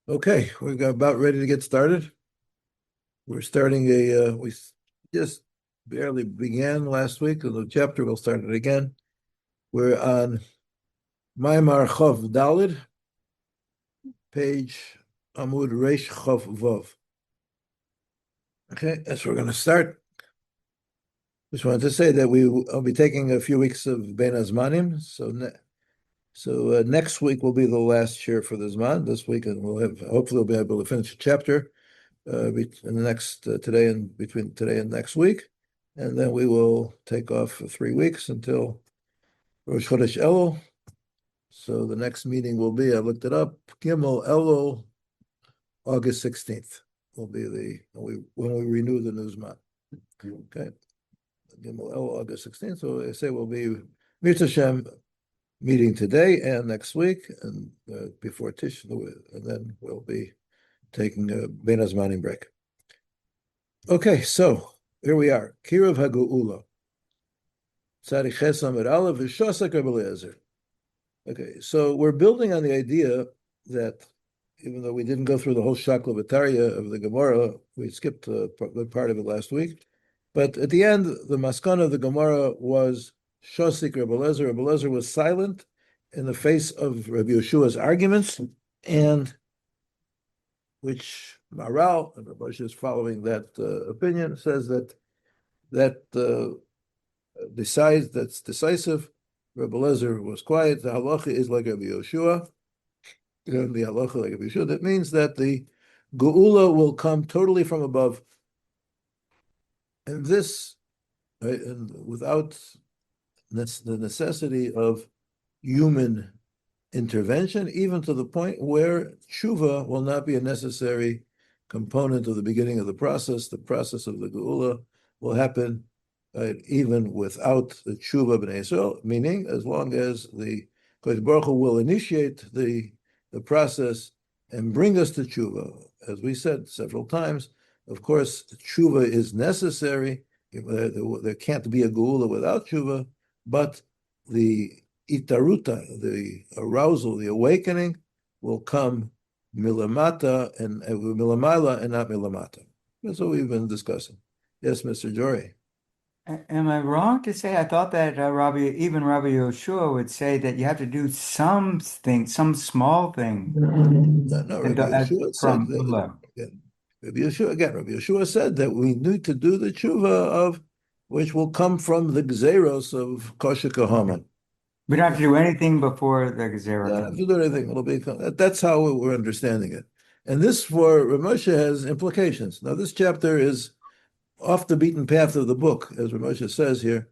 Okay, we're about ready to get started. We're starting we just barely began last week, the chapter, we'll start it again. We're on Maimar Chov Dalid, page Amud Reish Chov Vov. Okay, that's where we're going to start. Just wanted to say that I'll be taking a few weeks of Ben Azmanim, so next week will be the last year for the Zman. This week, and hopefully we'll be able to finish the chapter. In the next today and between today and next week, and then we will take off for 3 weeks until Rosh Chodesh Elul. So the next meeting will be, I looked it up, Gimel Elul, August 16th will be when we renew the Newsman. Okay, Gimel Elul, August 16th. So I say we'll be Mirza Hashem meeting today and next week, and before Tish, and then we'll be taking a Ben Azmanim break. Okay, so here we are. Kirav Hagu'ula. Tzaddik Ches Amid Aleph V'Shosak Rabbi Eliezer. Okay, so we're building on the idea that even though we didn't go through the whole Shakla V'Tarya of the Gemara, we skipped a good part of it last week. But at the end, the maskana of the Gemara was Shosik Rabbi Eliezer. Rabbi Eliezer was silent in the face of Rabbi Yeshua's arguments, and which Maral, and Rabbi Moshe is following that opinion, says that decides that's decisive. Rabbi Eliezer was quiet. The halacha is like Rabbi Yeshua. The halacha like Rabbi Yeshua. That means that the geula will come totally from above, and this, right, and without the necessity of human intervention, even to the point where tshuva will not be a necessary component of the beginning of the process. The process of the geula will happen even without the tshuva b'nei Yisrael, meaning as long as the Kodesh Baruch Hu will initiate the process and bring us to tshuva. As we said several times, of course, tshuva is necessary. There can't be a geula without tshuva, but the itaruta, the arousal, the awakening, will come milamata and milamayla and not milamata. That's what we've been discussing. Yes, Mr. Jory. Am I wrong to say I thought that Rabbi Yoshua would say that you have to do something, some small thing No, Rabbi Yeshua said that, Rabbi Yeshua said that we need to do the tshuva of which will come from the gzeros of kosher kahaman. We don't have to do anything before the Gezerah. Don't have to do anything. That's how we're understanding it. And this for Rav Moshe has implications. Now, this chapter is off the beaten path of the book, as Rav Moshe says here,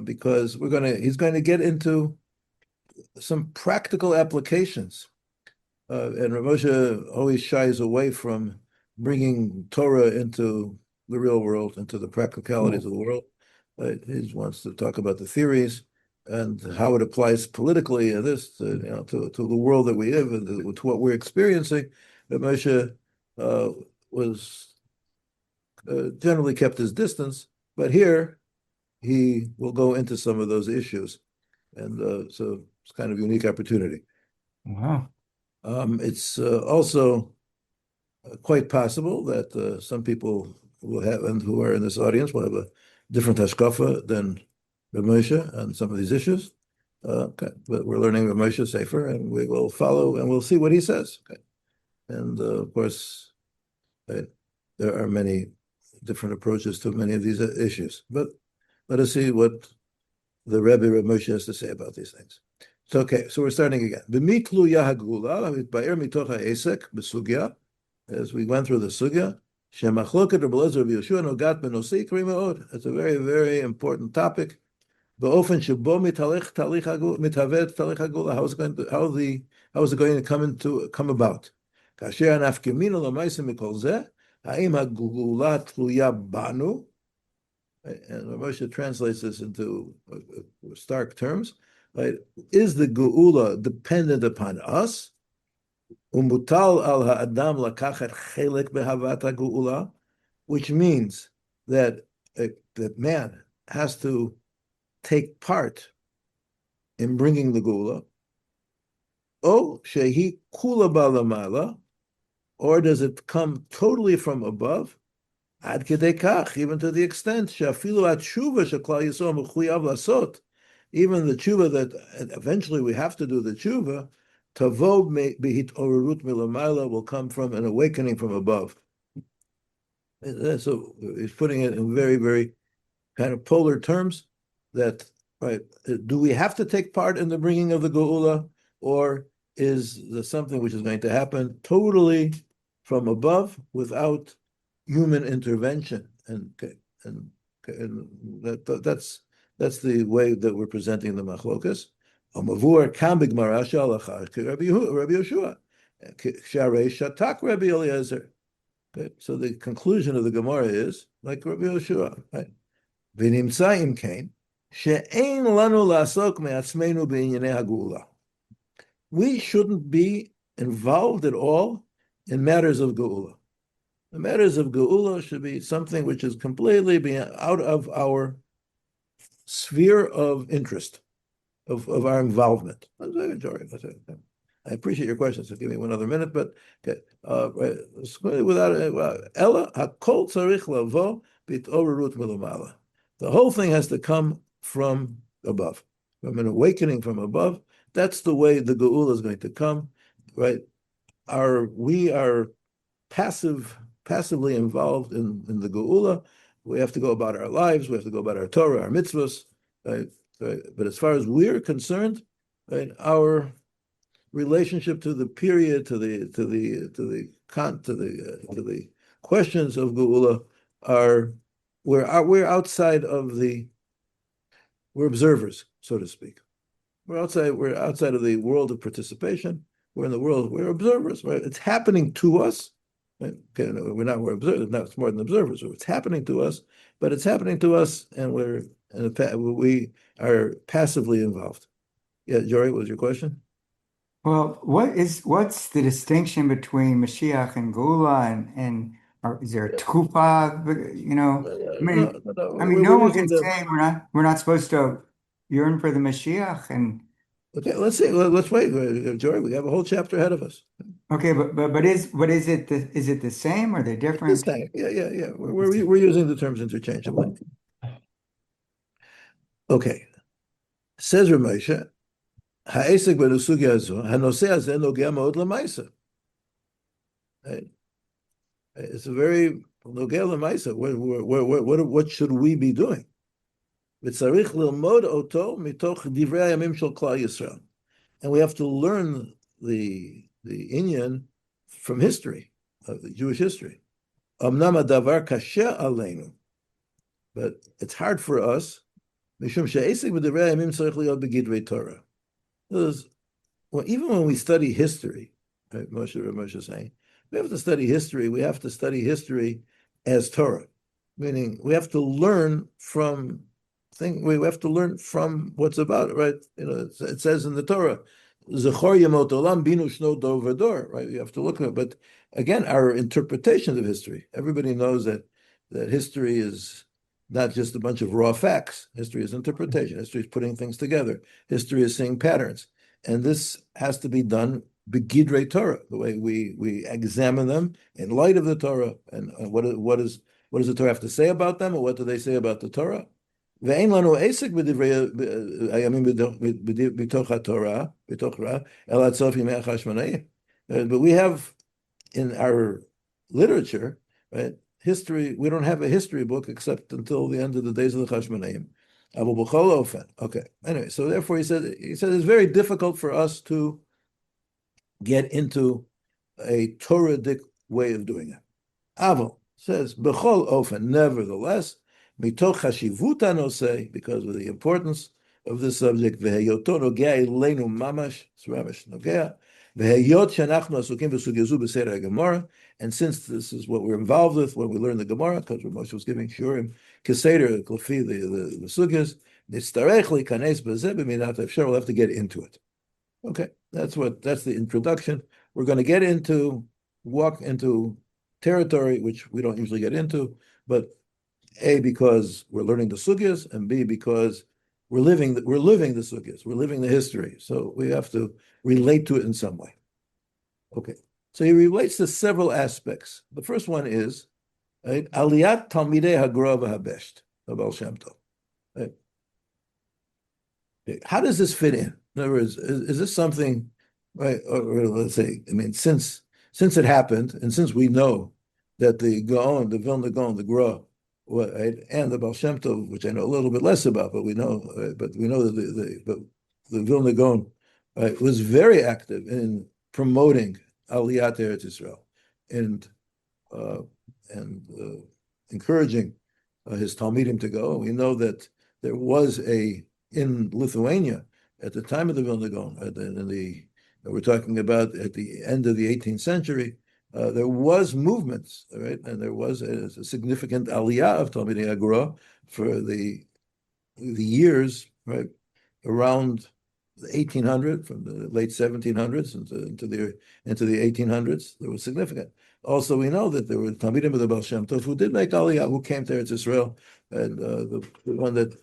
because he's going to get into some practical applications. And Rav Moshe always shies away from bringing Torah into the real world, into the practicalities of the world. He wants to talk about the theories and how it applies politically and this, to the world that we live in, to what we're experiencing. Rav Moshe was generally kept his distance, but here he will go into some of those issues, and so it's kind of a unique opportunity. Wow. It's also quite possible that some people will have, and who are in this audience, will have a different hashkafa than Rav Moshe on some of these issues. Okay. But we're learning Rav Moshe Sefer, and we will follow, and we'll see what he says. Okay. And of course, there are many different approaches to many of these issues. But let us see what the Rebbe Rav Moshe has to say about these things. So, okay, so we're starting again. As we went through the sugya, it's a very, very important topic. How is it going to come about? And Moshe translates this into stark terms. Right? Is the geula dependent upon us? Which means that man has to take part in bringing the geula. Oh, shehi kula balamala, or does it come totally from above? Ad kedei kach, even to the extent she'afilu atshuva sheklal Yisrael mechuyav lasot, even the tshuva that eventually we have to do the tshuva, tavo behit orurut milamayla, will come from an awakening from above. So he's putting it in very, very kind of polar terms. That, right? Do we have to take part in the bringing of the Geula, or is there something which is going to happen totally from above without human intervention? And that's the way that we're presenting the machlokas. Amavur kam b'gmara shalacha Rabbi Yoshua, sharei shatak Rabbi Eliezer. Okay, so the conclusion of the Gemara is like Rabbi Yoshua, right? V'nimtza im kain she'ein lanu la'asok me'atzmeinu b'inyanei hagula. We shouldn't be involved at all in matters of Geula. The matters of Geula should be something which is completely out of our sphere of interest, of our involvement. I appreciate your question, so give me 1 other minute, but okay. Without Ella, hakol tzarich lavo b'torurut milamala. The whole thing has to come from above, from an awakening from above. That's the way the Geula is going to come, right? We are passively involved in the Geula. We have to go about our lives. We have to go about our Torah, our mitzvahs, right? But as far as we're concerned, right, our relationship to the period, to the questions of Geula we're outside of we're observers, so to speak. We're outside of the world of participation. We're in the world, we're observers, right? It's happening to us. Right? Okay, no, we're observers, no, it's more than observers. So it's happening to us, but it's happening to us, and we are passively involved. Yeah, Jory, what was your question? Well, what's the distinction between Mashiach and Geula, and is there a tkupa? No one can say we're not supposed to yearn for the Mashiach. And okay, let's see. Let's wait, Jory. We have a whole chapter ahead of us. Okay, but is it the same, or are they different? It's the same. Yeah. We're using the terms interchangeably. Okay, says Ramesha. Ha'esek b'sugya hazo, hanoseh hazeh nogea ma'od la'maisa. It's a very nogea la'maisa. What should we be doing? V'tzarich lilmod oto mitoch divrei hayamim shel klal Yisrael, and we have to learn the inyan from history, of the Jewish history. Amnam hadavar kasheh aleinu, but it's hard for us. Mishum she'esek b'divrei hayamim tzarich liot b'gidrei Torah. Even when we study history, right, Moshe is saying, we have to study history. We have to study history as Torah, meaning we have to learn from what's about it, right? It says in the Torah, "Zechor yemot olam binu shno dor v'dor," right? You have to look at it. But again, our interpretations of history. Everybody knows that history is not just a bunch of raw facts. History is interpretation. History is putting things together. History is seeing patterns. And this has to be done begidrei Torah, the way we examine them in light of the Torah. And what does the Torah have to say about them, or what do they say about the Torah? But we have in our literature, right, history, we don't have a history book except until the end of the days of the Chashmonaim. Okay. Anyway, so therefore he said it's very difficult for us to get into a Toradic way of doing it. Aval says, B'chol ofen, nevertheless, mitoch chashivut hanoseh, because of the importance of this subject, v'heyoto nogea eleinu mamash, it's mamash nogea, v'heyot shenachnu asukim v'sugya zu b'seir HaGemara, and since this is what we're involved with when we learn the Gemara, because Moshe was giving shurim keseder kofi the sugyas, nitzarech likanes b'zeh b'minat efshar, we'll have to get into it. Okay, that's the introduction. We're going to walk into territory which we don't usually get into, but A, because we're learning the sugyas, and B, because we're living the sugyas, we're living the history, so we have to relate to it in some way. Okay, So he relates to several aspects. The first one is right, Aliyat Talmidei Hagra v'Habesht, the Baal Shem Tov. Right? How does this fit in? In other words, is this something, right? Or let's say, I mean, since it happened, and since we know that the Gaon, the Vilna Gaon, the Gra, right, and the Baal Shem Tov, which I know a little bit less about, but we know that the Vilna Gaon, right, was very active in promoting Aliyat Eretz Yisrael and uh, encouraging his Talmidim to go. We know that there was in Lithuania at the time of the Vilna Gaon, we're talking about at the end of the 18th century, there was movements, right, and there was a significant aliyah of Talmidei Agra for the years, right, around the 1800, from the late 1700s into the 1800s. There was significant. Also, we know that there were Talmidim of the Baal Shem Tov who did make aliyah, who came to Eretz Israel, and the one that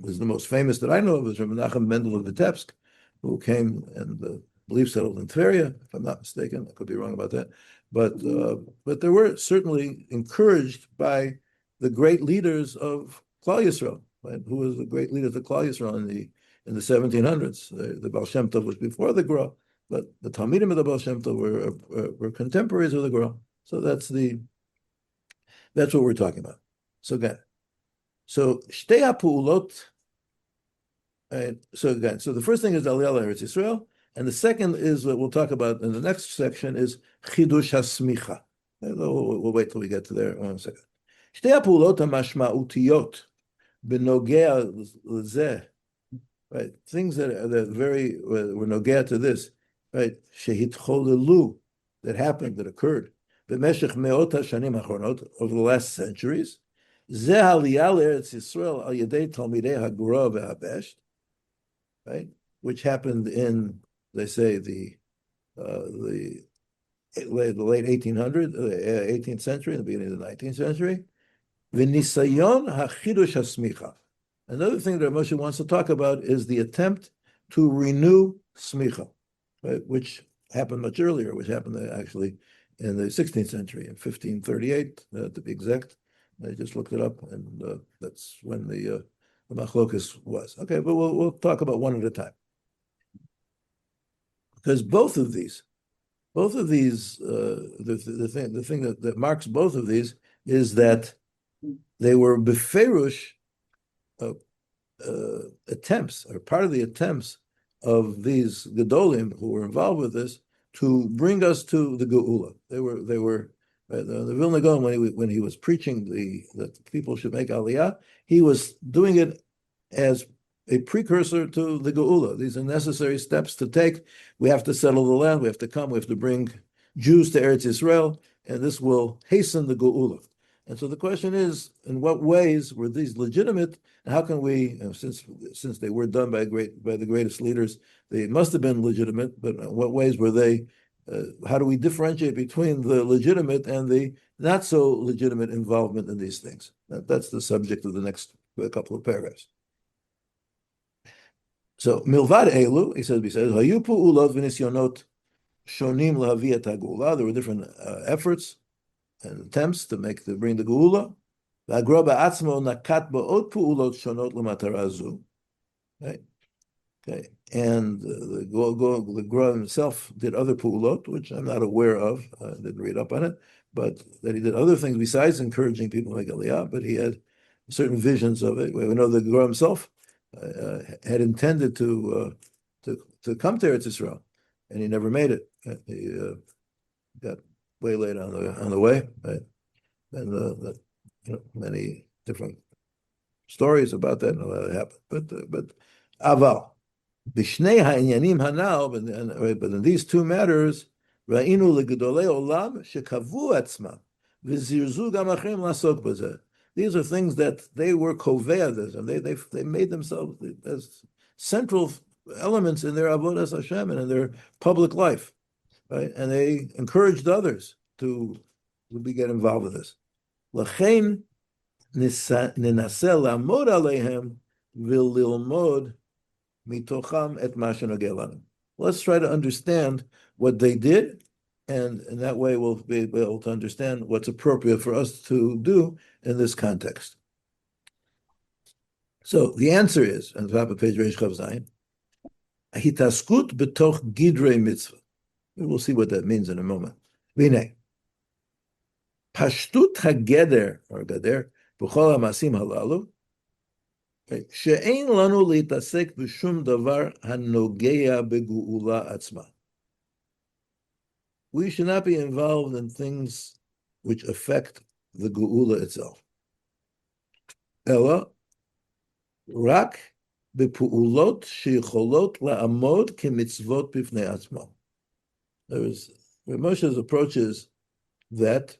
was the most famous that I know of was Rabbi Menachem Mendel of Vitebsk, who came and believe settled in Tveria, if I'm not mistaken. I could be wrong about that. But they were certainly encouraged by the great leaders of Klal Yisrael, right? Who was the great leaders of Klal Yisrael in the 1700s. The Baal Shem Tov was before the Gra, but the Talmidim of the Baal Shem Tov were contemporaries of the Gra. So that's what we're talking about. So again, Shtei HaPu'ulot. So the first thing is Aliyah Eretz Yisrael, and the second is what we'll talk about in the next section is Chidush HaSmicha. We'll wait till we get to there. 1 second. Shtei HaPu'ulot HaMashma'utiyot B'nogea L'zeh, right? Things that are very were nogea to this, right? Shehitcholelu, that happened, that occurred. B'meshech me'ot hashanim hachronot, over the last centuries. Zeh Aliyah Eretz Yisrael al yedei Talmidei Hagra v'Habesht, right? Which happened in, they say, the late 18th century, the beginning of the 19th century. V'nisayon hachidush hasmicha. Another thing that Moshe wants to talk about is the attempt to renew smicha, right? Which happened much earlier, which happened actually in the 16th century, in 1538, to be exact. I just looked it up, and that's when the machlokas was. Okay, but we'll talk about one at a time, because both of these, the thing that marks both of these is that they were beferush attempts, or part of the attempts of these gedolim who were involved with this to bring us to the geula. They were. The Vilna Gaon, when he was preaching that people should make aliyah, he was doing it as a precursor to the geula. These are necessary steps to take. We have to settle the land. We have to bring Jews to Eretz Yisrael, and this will hasten the geula. And so the question is, in what ways were these legitimate? And how can we, since they were done by the greatest leaders, they must have been legitimate. But in what ways were they? How do we differentiate between the legitimate and the not so legitimate involvement in these things? That's the subject of the next couple of paragraphs. So, milvad elu, he says, hayu pu'ulot v'nisyonot shonim lahavi et hagula. There were different efforts and attempts to bring the geula. V'agra ba'atzmo nakat ba'ot pu'ulot shonot l'matara zu. Right? Okay, and the Gra himself did other pu'ulot, which I'm not aware of. I didn't read up on it, but that he did other things besides encouraging people like Aliyah, but he had certain visions of it. We know the Gra himself had intended to come to Eretz Yisrael, and he never made it. He got waylaid on the way, right? And many different stories about that and how that happened. But aval. B'shnei ha'inyanim hanal, but in these two matters, ra'inu legedolei olam shekavu atzmam v'zirzu gam achrim lasok b'zeh. These are things that they were koveah, and they made themselves as central elements in their avodas Hashem and in their public life, right? And they encouraged others to get involved with this. L'chein ninaseh la'amod aleihem v'lilmod mitocham et mashen. Let's try to understand what they did and in that way we'll be able to understand what's appropriate for us to do in this context. So the answer is, on the top of page Reish Chav Zayin, Hitaskut betoch gidrei mitzvah. We will see what that means in a moment. V'nei, Pashtut hageder, or gader, b'chol ha'masim halalu, she'ein lanu litasek b'shum davar hanogeya begu'ula atzma. We should not be involved in things which affect the geula itself. Ella, rak bepu'ulot sheyicholot la'amod kemitzvot bifnei atzma. There is, Moshe's approach is that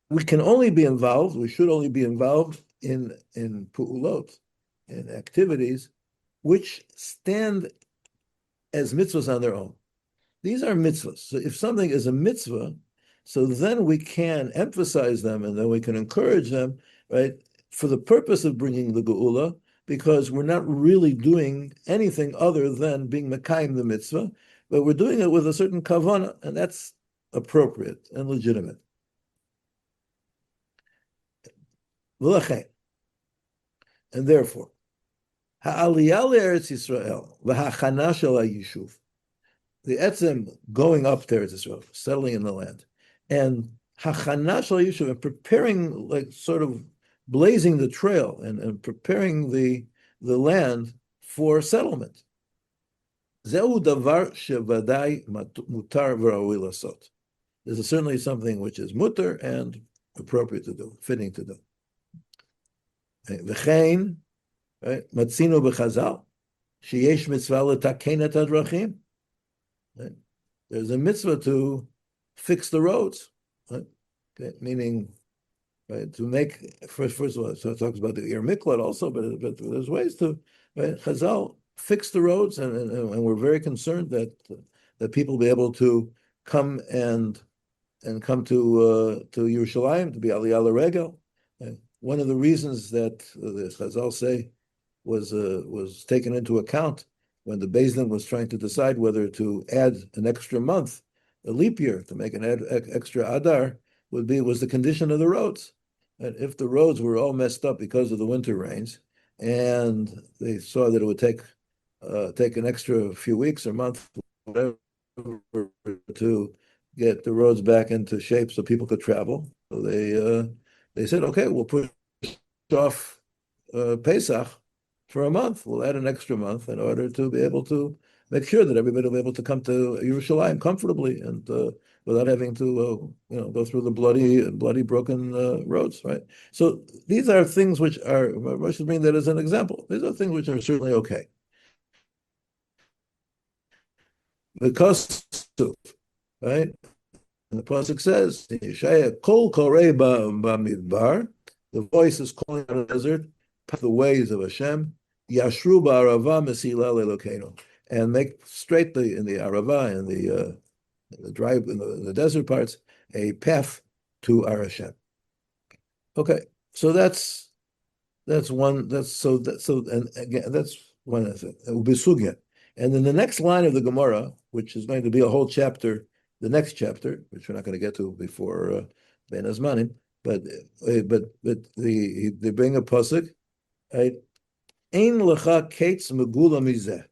we can only be involved, we should only be involved in pu'ulot, in activities which stand as mitzvahs on their own. These are mitzvahs. So if something is a mitzvah, so then we can emphasize them and then we can encourage them, right, for the purpose of bringing the geula, because we're not really doing anything other than being mekayim the mitzvah, but we're doing it with a certain kavanah, and that's appropriate and legitimate. And therefore, ha'aliyah le'eretz Yisrael v'ha'chana shel ha'yishuv, the etzem going up to Eretz Yisrael, settling in the land, and ha'chana shel ha'yishuv, and preparing, like sort of blazing the trail and preparing the land for settlement. Zehu davar shevadai mutar v'raui lasot. This is certainly something which is mutar and appropriate to do, fitting to do. V'chein, matzino b'chazal, sheyesh mitzvah letaken et hadrachim. There's a mitzvah to fix the roads, right? Okay. Meaning, right, to make, first of all, so it talks about the Ir Miklat also, but there's ways to, right, Chazal fix the roads, and we're very concerned that people be able to come and come to Yerushalayim, to be Aliyah L'Regel. One of the reasons that the Chazal say was taken into account when the Beis Din was trying to decide whether to add an extra month, a leap year, to make an extra Adar, was the condition of the roads. And if the roads were all messed up because of the winter rains, and they saw that it would take an extra few weeks or month, whatever, to get the roads back into shape so people could travel, so they said, okay, we'll push off Pesach for a month. We'll add an extra month in order to be able to make sure that everybody will be able to come to Yerushalayim comfortably and without having to go through the bloody broken roads, right? So these are things which are, I should bring that as an example. These are things which are certainly okay. The kosuf, right? And the pasuk says, Yeshaya kol korei b'midbar, the voice is calling out of the desert, the ways of Hashem, Yashru ba'arava mesila le'elokeinu, and make straight in the arava and the drive in the desert parts a path to our Hashem. Okay, so that's one. And again, that's one thing. Ubisugya, and then the next line of the Gemara, which is going to be a whole chapter, the next chapter, which we're not going to get to before Ben Azmanim, but they bring a pasuk, right? Ein lecha kates megula mizeh.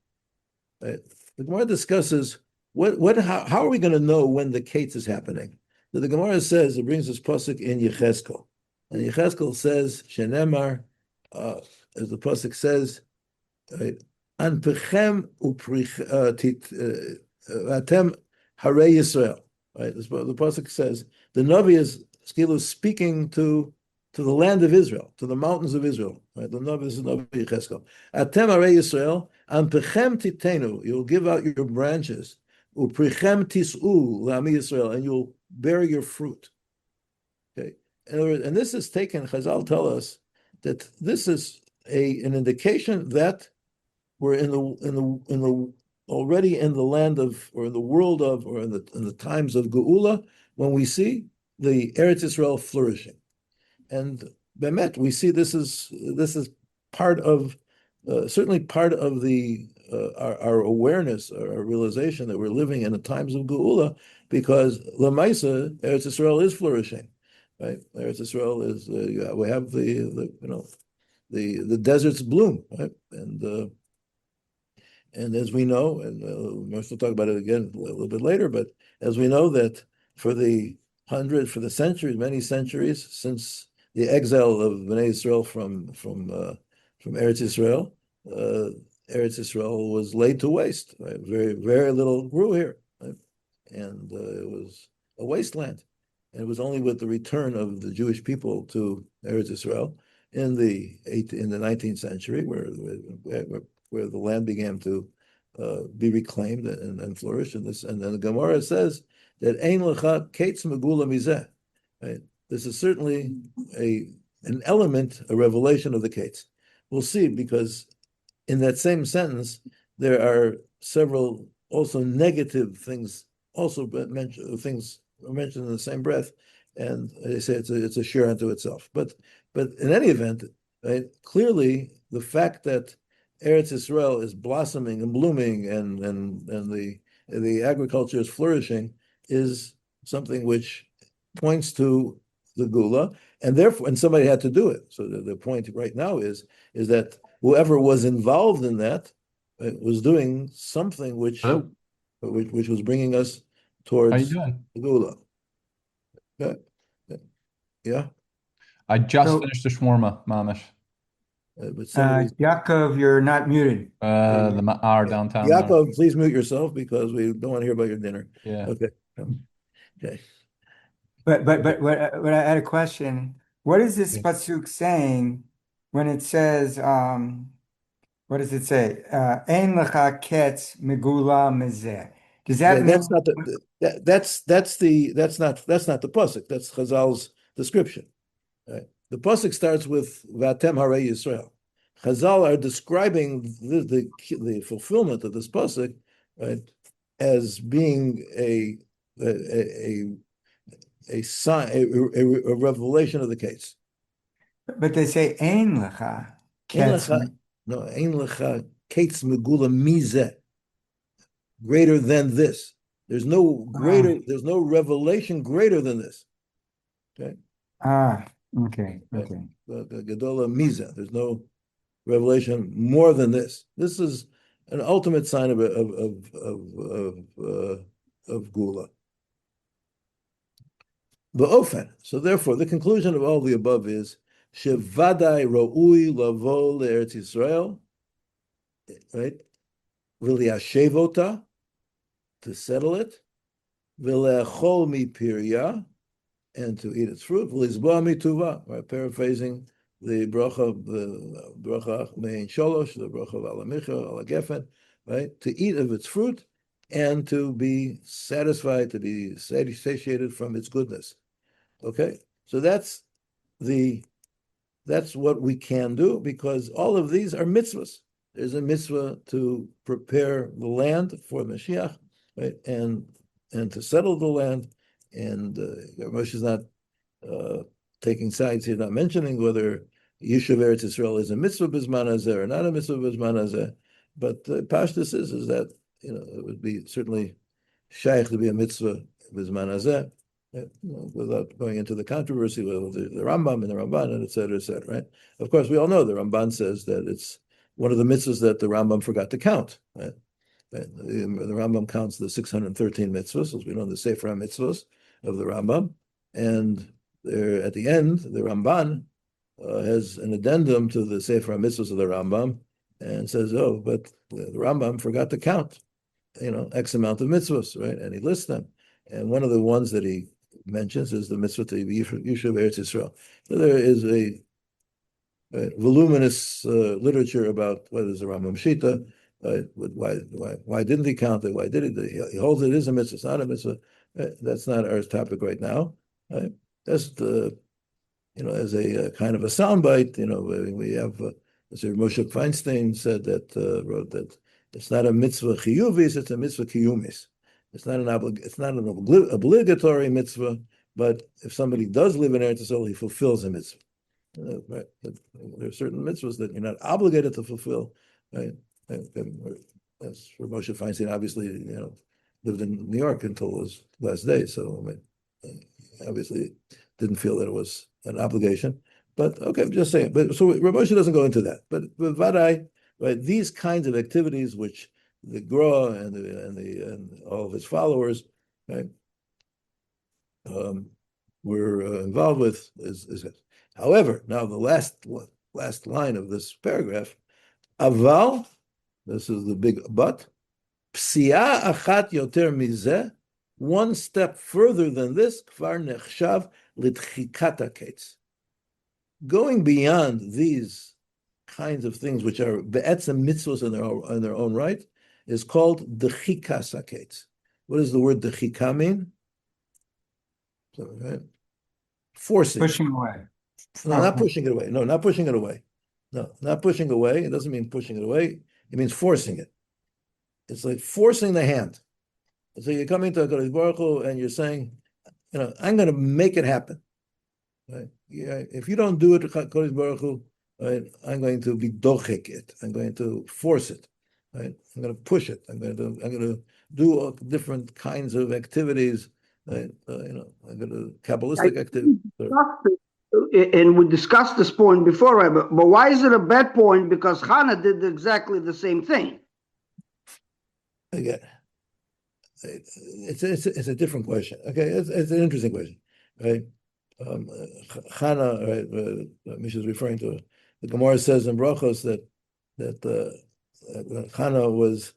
Right? The Gemara discusses how are we going to know when the kates is happening? So the Gemara says, it brings this pasuk in Yecheskel, and Yecheskel says, shenemar, as the pasuk says, an pechem atem harei Yisrael. Right? The pasuk says the Navi is speaking to the land of Israel, to the mountains of Israel. Right? The Navi is the Navi Yecheskel. Atem harei Yisrael, an pechem titenu. You'll give out your branches. Uprichem tis'u la'ami Yisrael, and you'll bear your fruit. Okay, and this is taken. Chazal tell us that this is an indication that we're in the already in the land of, or in the world of, or in the times of Geula, when we see the Eretz Yisrael flourishing, and Bemet, we see this is part of certainly part of the our awareness, our realization that we're living in the times of Geula, because Lamaisa, Eretz Yisrael is flourishing, right? Eretz Yisrael is we have the deserts bloom, right? And as we know, and we'll talk about it again a little bit later, but as we know that for the centuries, many centuries since the exile of Bnei Israel from Eretz Israel, Eretz Israel was laid to waste. Right? Very little grew here, right? And it was a wasteland. And it was only with the return of the Jewish people to Eretz Israel in the 19th century, where the land began to be reclaimed and flourish. And then the Gemara says that Ein lecha kates megula mizeh. Right? This is certainly an element, a revelation of the kates. We'll see, because in that same sentence there are several also negative things also mentioned in the same breath, and they say it's a share unto itself. But in any event, right, clearly the fact that Eretz Israel is blossoming and blooming and the agriculture is flourishing is something which points to the Geula, and therefore, and somebody had to do it. So the point right now is that whoever was involved in that was doing something which was bringing us towards the Geula. Yeah. I just finished the shawarma, Mamish. But Yaakov, you're not muted. Our downtown. Yaakov, please mute yourself because we don't want to hear about your dinner. Yeah. Okay. Okay. But what I had a question. What is this pasuk saying when it says, what does it say? Ein lecha ketz megula mezeh. Does that mean that's not the pasuk. That's Chazal's description. Right? The pasuk starts with Vatem Harei Yisrael. Chazal are describing the fulfillment of this pasuk, right, as being a sign, a revelation of the case. But they say ein lecha ketz. No, ein lecha ketz megula mizeh. Greater than this. There's no revelation greater than this. Okay. Okay. The Gedola Miza. There's no revelation more than this. This is an ultimate sign of Geula. The Ofen. So therefore, the conclusion of all the above is Shevadai Ro'ui Lavo Eretz Yisrael, right? V'liashevota, to settle it, v'leachol mipirya, and to eat its fruit, v'lizba mituva, right? Paraphrasing the bracha mein sholosh, the bracha of alamicha, alagefen, right? To eat of its fruit and to be satisfied, to be satiated from its goodness. Okay, so that's what we can do, because all of these are mitzvahs. There's a mitzvah to prepare the land for Mashiach, right, and to settle the land. And Moshe is not taking sides here, not mentioning whether Yishuv Eretz Yisrael is a mitzvah b'zman hazeh or not a mitzvah b'zman hazeh. But Pashtus is that it would be certainly shaykh to be a mitzvah b'zman hazeh, without going into the controversy with the Rambam and the Ramban and et cetera, right? Of course, we all know the Ramban says that it's one of the mitzvahs that the Rambam forgot to count. Right? The Rambam counts the 613 mitzvahs, as we know, the Sefer mitzvahs of the Rambam. And there, at the end, the Ramban has an addendum to the Sefer mitzvahs of the Rambam and says, oh, but the Rambam forgot to count, X amount of mitzvahs, right? And he lists them. And one of the ones that he mentions is the mitzvah to Yishuv Eretz Yisrael. So there is a voluminous literature about what is the Rambam Shita. Why didn't he count it? Why did he holds it is a mitzvah, it's not a mitzvah. That's not our topic right now. Right? Just as a kind of a soundbite, we have Moshe Feinstein said that wrote that it's not a mitzvah chiyuvis, it's a mitzvah kiyumis. It's not an obligatory mitzvah, but if somebody does live in Eretz Yisrael, he fulfills a mitzvah. Right? There are certain mitzvahs that you're not obligated to fulfill. Right? as for Moshe Feinstein, obviously, lived in New York until his last day, so I mean, obviously didn't feel that it was an obligation. But okay, I'm just saying. But so Rav Moshe doesn't go into that. But Vadai, right? These kinds of activities, which the Gra and all of his followers, right, were involved with is it. However, now the last line of this paragraph, Aval, this is the big but, Psia achat yoter mizeh, one step further than this, kvar nechshav litchikata ketz. Going beyond these kinds of things, which are be'etzem mitzvos in their own right, is called dechika saketz. What does the word dechika mean? So, right? Forcing. Pushing away. No, not pushing it away. No, not pushing it away. No, not pushing away. It doesn't mean pushing it away. It means forcing it. It's like forcing the hand. So you're coming to HaKadosh Baruch Hu and you're saying, I'm going to make it happen. Right? Yeah, if you don't do it, HaKadosh Baruch Hu, right, I'm going to be dochek it. I'm going to force it. Right? I'm going to push it. I'm going to do all different kinds of activities. Right? I'm going to Kabbalistic activities. And we discussed this point before, right? But why is it a bad point? Because Hannah did exactly the same thing. Again, it's a different question. Okay, it's an interesting question, right? Hannah, right? Misha's referring to the Gemara says in Brachos that Hannah was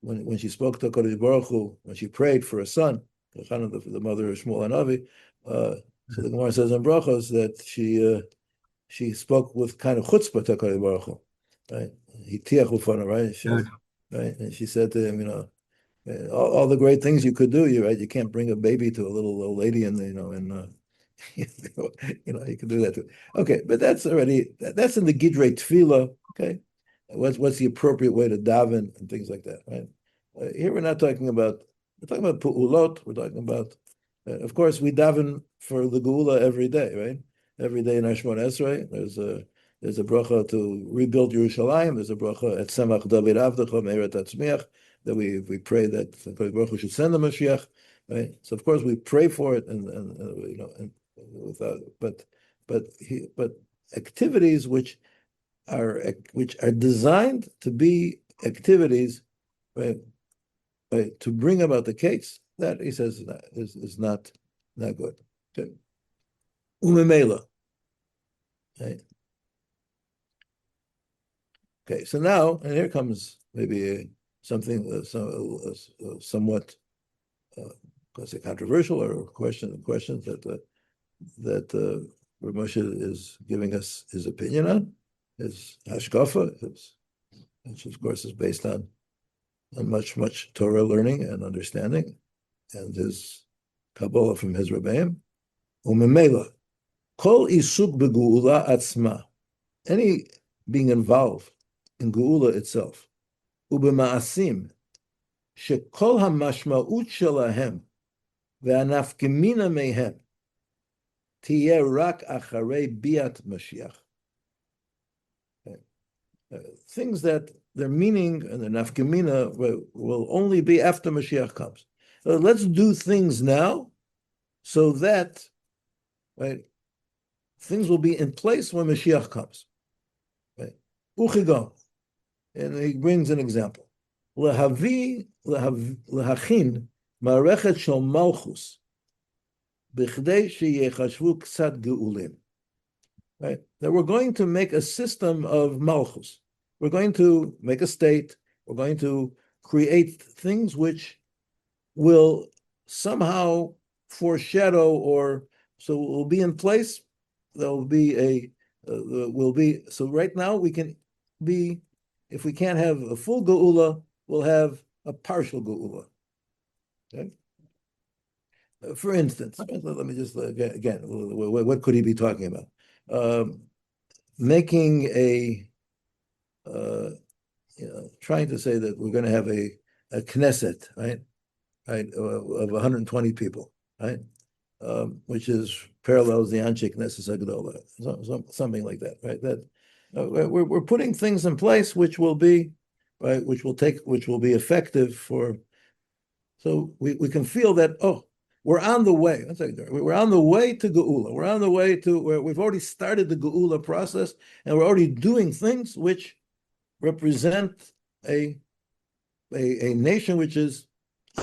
when she spoke to Kodesh Baruch Hu, when she prayed for a son, Hannah, the mother of Shmuel and Avi. So the Gemara says in Brachos that she spoke with kind of chutzpah to Kodesh Baruch Hu, right? He tiach ufana, right? Right, and she said to him, all the great things you could do, you can't bring a baby to a little old lady, and you can do that too. Okay, but that's in the Gidrei Tefillah. Okay, what's the appropriate way to daven and things like that, right? Here we're talking about pu'ulot. We're talking about, of course, we daven for the Geula every day, right? Every day in Shemona Esrei, there's a bracha to rebuild Yerushalayim. There's a bracha at Semach David Avdecha Me'eret Atzmiach that we pray that Kodesh Baruch Hu should send the Mashiach, right? So of course we pray for it, but activities which are designed to be activities, right, to bring about the case, that he says is not good. Okay. Umemela. Right. Okay, so now, and here comes maybe something somewhat controversial or questions that Rav Moshe is giving us his opinion on, his hashkafa, which of course is based on much Torah learning and understanding, and his Kabbalah from his Rabbeim. Umemela, kol isuk begeula atzma, any being involved in Geula itself, ubema'asim, shekol hamashma'ut shelahem ve'anafkemina mehem tiyeh rak acharei biat Mashiach. Things that their meaning and the nafkemina will only be after Mashiach comes. So let's do things now so that, right, things will be in place when Mashiach comes. Right? Uchigam. And he brings an example. Lehachin marechet shel malchus b'chdei sheyechashvu ksat geulim. Right? That we're going to make a system of malchus. We're going to make a state. We're going to create things which will somehow foreshadow, or so will be in place. There will be so right now we can be, if we can't have a full geula, we'll have a partial geula. Okay. For instance, let me just again, what could he be talking about? Making a trying to say that we're going to have a Knesset, right, of 120 people, right, which parallels the Anshe Knesset Agdola, something like that, right? That we're putting things in place which will be, right, which will be effective for. So we can feel that, oh, we're on the way. We're on the way to Geula. We're on the way to where we've already started the Geula process, and we're already doing things which represent a nation which is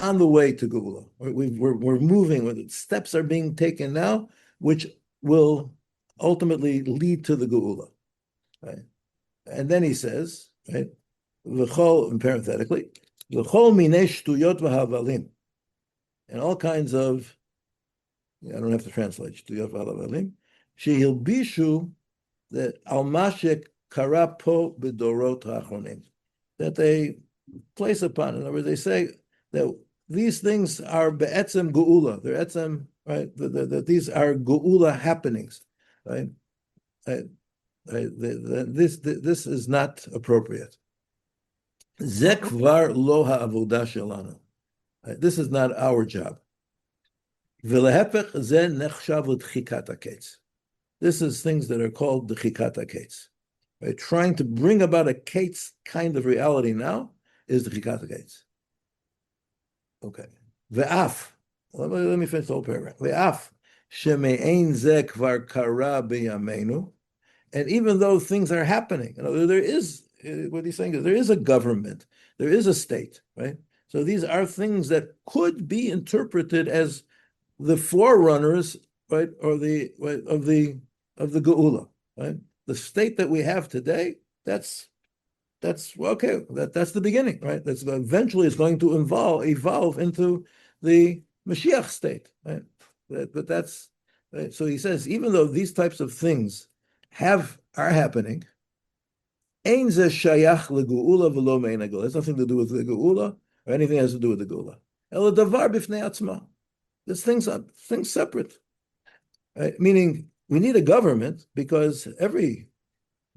on the way to Geula. We're moving. Steps are being taken now, which will ultimately lead to the Geula. Right? And then he says, right, and parenthetically, v'chol minei shtuyot v'havalim, and all kinds of, I don't have to translate, shtuyot v'havalim, shehilbishu, that al mashek kara po b'dorot ha'achronim, that they place upon. In other words, they say that these things are be'etzem geula, they're etzem, right? That these are geula happenings, right? This is not appropriate. Zekvar lo ha'avodah shelanu. This is not our job. V'lehepech ze nechshav l'tchikat haketz. This is things that are called the chikat haketz. Right? Trying to bring about a ketz kind of reality now is the chikat haketz. Okay. Ve'af. Let me finish the whole paragraph. Ve'af sheme'ein ze kvar kara b'yameinu. And even though things are happening, there is, what he's saying is there is a government, there is a state, right? So these are things that could be interpreted as the forerunners, right, or of the Geula, right? The state that we have today, that's okay. That's the beginning, right? That's eventually is going to evolve into the Moshiach state, right? But that's right? So he says, even though these types of things are happening, ein ze shayach legeula v'lo mein geula. It has nothing to do with the geula or anything that has to do with the geula. El davar b'fnei atzma. This things separate. Right? Meaning, we need a government because every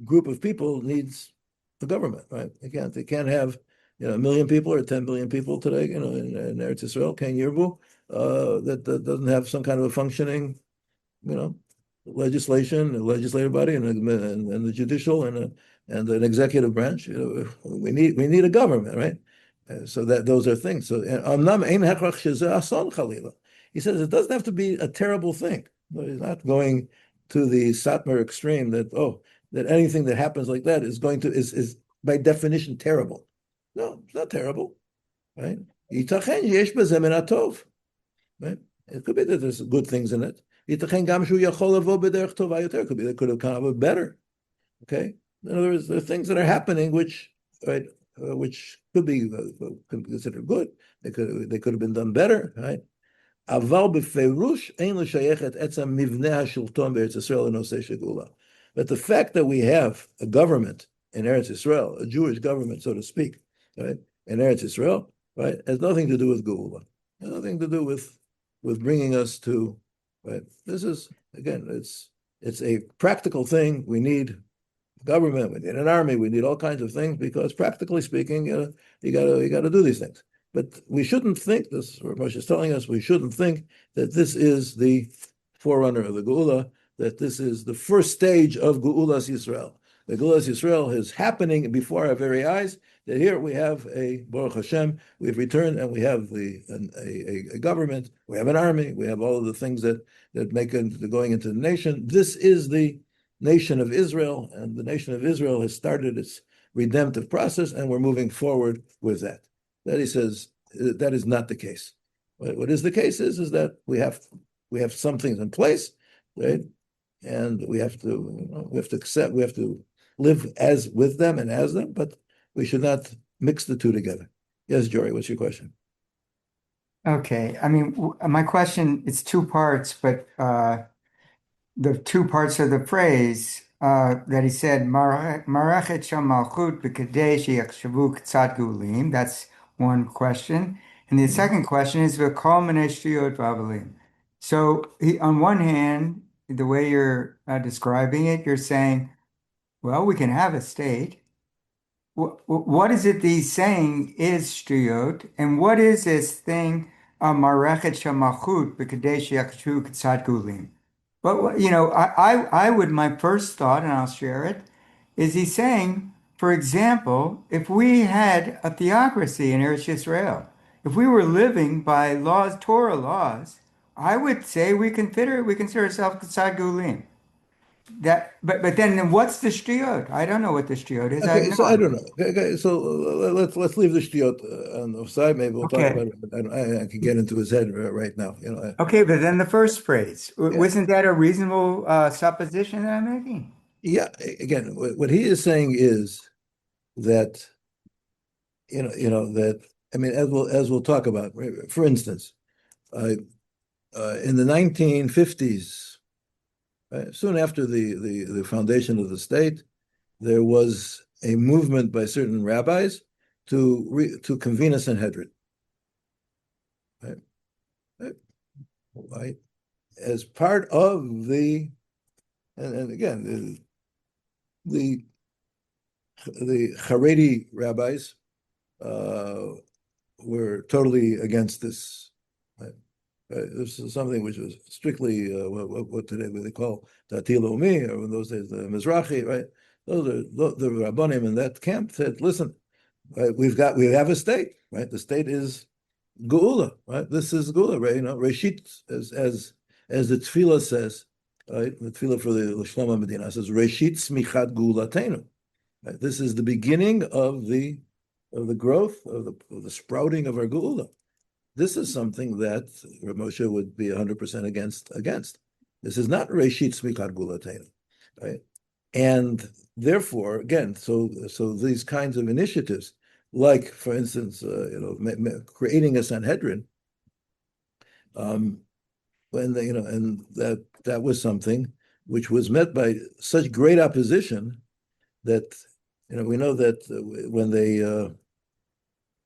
group of people needs a government, right? They can't have 1 million people or 10 million people today, in Eretz Yisrael, Ken Yirbu, that doesn't have some kind of a functioning, legislation, a legislative body, and the judicial and an executive branch. We need a government, right? So that those are things. So he says it doesn't have to be a terrible thing. He's not going to the Satmar extreme that anything that happens like that is by definition terrible. No, it's not terrible, right? Right? It could be that there's good things in it. It could be they could have come out better. Okay, in other words, there are things that are happening which could be considered good. They could have been done better, right? But the fact that we have a government in Eretz Yisrael, a Jewish government, so to speak, right, in Eretz Yisrael, right, has nothing to do with Geula. It has nothing to do with bringing us to, right. This is, again, it's a practical thing. We need government, we need an army, we need all kinds of things because, practically speaking, you got to do these things. But we shouldn't think this. Moshe is telling us we shouldn't think that this is the forerunner of the Geula, that this is the first stage of Geulas Yisrael. The Geulas Yisrael is happening before our very eyes. That here we have a Baruch Hashem, we've returned, and we have a government, we have an army, we have all of the things that make it going into the nation. This is the nation of Israel, and the nation of Israel has started its redemptive process, and we're moving forward with that. That he says that is not the case. What is the case is that we have some things in place, right? And we have to accept, we have to live as with them and as them, but we should not mix the two together. Yes, Jory, what's your question? Okay, I mean, my question, it's two parts, but the two parts of the phrase that he said, Marachet shel malchut b'kedei sheyachshavu k'tzat gulim. That's one question. And the second question is v'kol minei shtuyot v'avalim. So on one hand, the way you're describing it, you're saying, well, we can have a state. What is it that he's saying is shtuyot? And what is this thing, Marachet shel malchut b'kedei sheyachshavu k'tzat gulim? But my first thought, and I'll share it, is he's saying for example, if we had a theocracy in Eretz Yisrael, if we were living by laws, Torah laws, I would say we consider ourselves Sagulim. But then what's the shtiyot? I don't know what the shtiyot is. I have Okay, no so I don't idea. know. Okay, so let's leave the shtiyot on the side. Maybe we'll talk Okay. about it. I can get into his head right now. Okay, but then the first phrase, Yeah. wasn't that a reasonable supposition that I'm making? Yeah. Again, what he is saying is that that I mean, as we'll talk about. For instance, in the 1950s, soon after the foundation of the state, there was a movement by certain rabbis to convene a Sanhedrin. Right? Right? As part of and again, the Haredi rabbis were totally against this. Right? This is something which was strictly what today they call Dati Lomi, or in those days the Mizrahi, right? Those are the Rabbanim in that camp said, listen, right, we have a state, right? The state is Geula, right? This is Geula, right? Reshit, as the Tefillah says, right? The Tefillah for the Shlomo Medina says, Reshit Smichat Geulatenu. Right? This is the beginning of the growth of the sprouting of our Geula. This is something that Rav Moshe would be 100% against. This is not Reshit Smichat Geulatenu, right? And therefore, again, so these kinds of initiatives, like for instance, creating a Sanhedrin, when they, and that was something which was met by such great opposition that we know that when they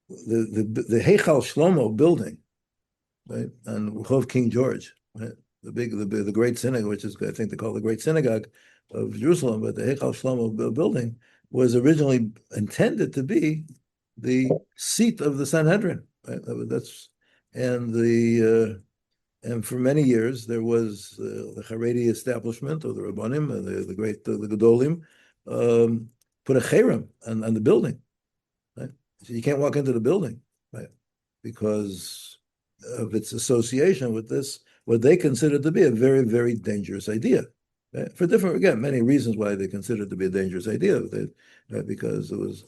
the Heichal Shlomo building, right, on Rehov King George, right, the great synagogue, which is I think they call the Great Synagogue of Jerusalem, but the Heichal Shlomo building was originally intended to be the seat of the Sanhedrin. Right? And for many years there was the Haredi establishment, or the Rabbanim, the Gedolim, put a cherem on the building. Right? So you can't walk into the building, right, because of its association with this, what they considered to be a very, very dangerous idea. Right? For many reasons why they considered it to be a dangerous idea. Right? Because it was,